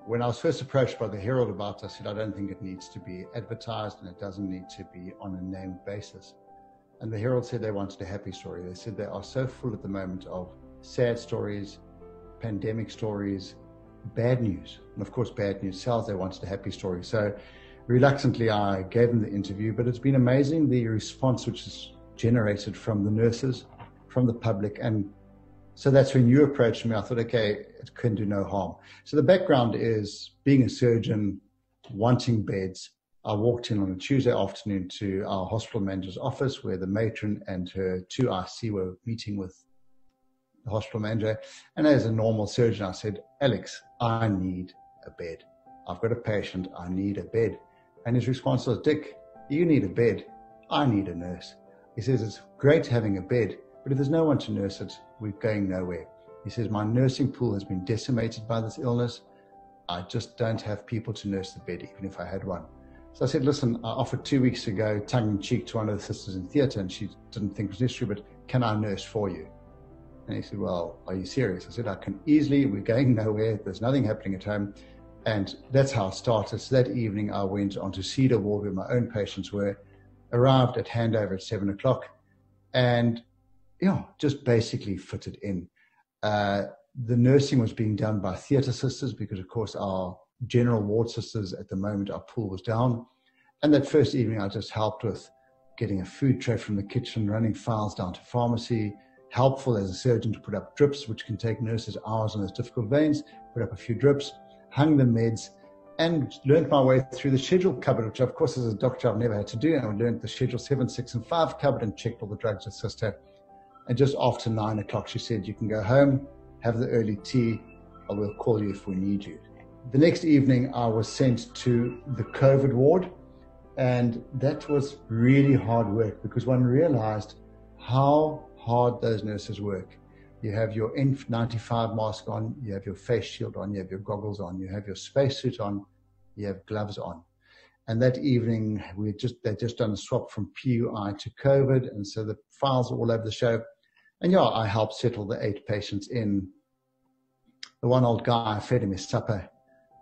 when I was first approached by the Herald about it, I said, I don't think it needs to be advertised and it doesn't need to be on a named basis. And the Herald said they wanted a happy story. They said they are so full at the moment of sad stories, pandemic stories, bad news. And of course, bad news sells. They wanted a happy story. So reluctantly, I gave them the interview, but it's been amazing, the response which is generated from the nurses, from the public. And so that's when you approached me. I thought, okay, it can do no harm. So the background is being a surgeon, wanting beds. I walked in on a Tuesday afternoon to our hospital manager's office where the matron and her 2 IC were meeting with the hospital manager. And as a normal surgeon, I said, Alex, I need a bed. I've got a patient. I need a bed. And his response was, Dick, you need a bed. I need a nurse. He says, it's great having a bed, but if there's no one to nurse it, we're going nowhere. He says, my nursing pool has been decimated by this illness. I just don't have people to nurse the bed, even if I had one. So I said, listen, I offered 2 weeks ago, tongue in cheek, to one of the sisters in theatre, and she didn't think it was necessary, but can I nurse for you? And he said, well, are you serious? I said, I can easily, we're going nowhere. There's nothing happening at home. And that's how it started. So that evening I went on to Cedar Ward where my own patients were, arrived at handover at 7 o'clock, and just basically fitted in. The nursing was being done by theatre sisters because, of course, our general ward sisters at the moment, our pool was down. And that first evening I just helped with getting a food tray from the kitchen, running files down to pharmacy, helpful as a surgeon to put up drips, which can take nurses hours on those difficult veins, put up a few drips, hung the meds, and learned my way through the schedule cupboard, which of course as a doctor I've never had to do. And I learned the schedule 7, 6, and 5 cupboard and checked all the drugs with sister. And just after 9 o'clock, she said, you can go home, have the early tea, or we'll call you if we need you. The next evening, I was sent to the COVID ward, and that was really hard work because one realized how hard those nurses work. You have your N95 mask on, you have your face shield on, you have your goggles on, you have your spacesuit on, you have gloves on. And that evening, they'd just done a swap from PUI to COVID, and so the files are all over the show. And I helped settle the 8 patients in. The one old guy, I fed him his supper,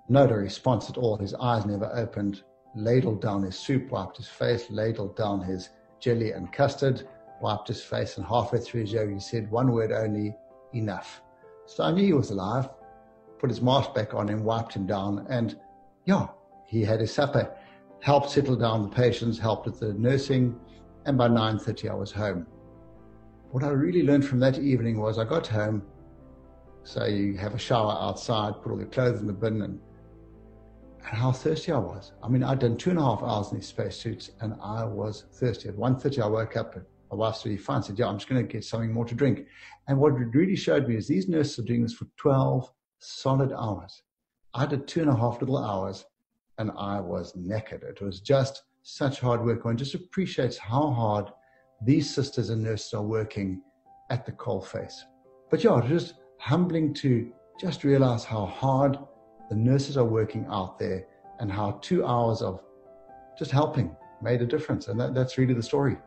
not a response at all. His eyes never opened, ladled down his soup, wiped his face, ladled down his jelly and custard, wiped his face, and halfway through his yoga, he said one word only, enough. So I knew he was alive, put his mask back on him, wiped him down, and he had his supper, helped settle down the patients, helped with the nursing, and by 9:30 I was home. What I really learned from that evening was I got home, so you have a shower outside, put all your clothes in the bin, and how thirsty I was. I mean, I'd done 2.5 hours in these spacesuits, and I was thirsty. At 1:30 I woke up, and my wife's really fine, said, I'm just going to get something more to drink. And what it really showed me is these nurses are doing this for 12 solid hours. I did 2.5 little hours, and I was knackered. It was just such hard work. One just appreciates how hard these sisters and nurses are working at the coalface. But it was just humbling to just realize how hard the nurses are working out there and how 2 hours of just helping made a difference. And that's really the story.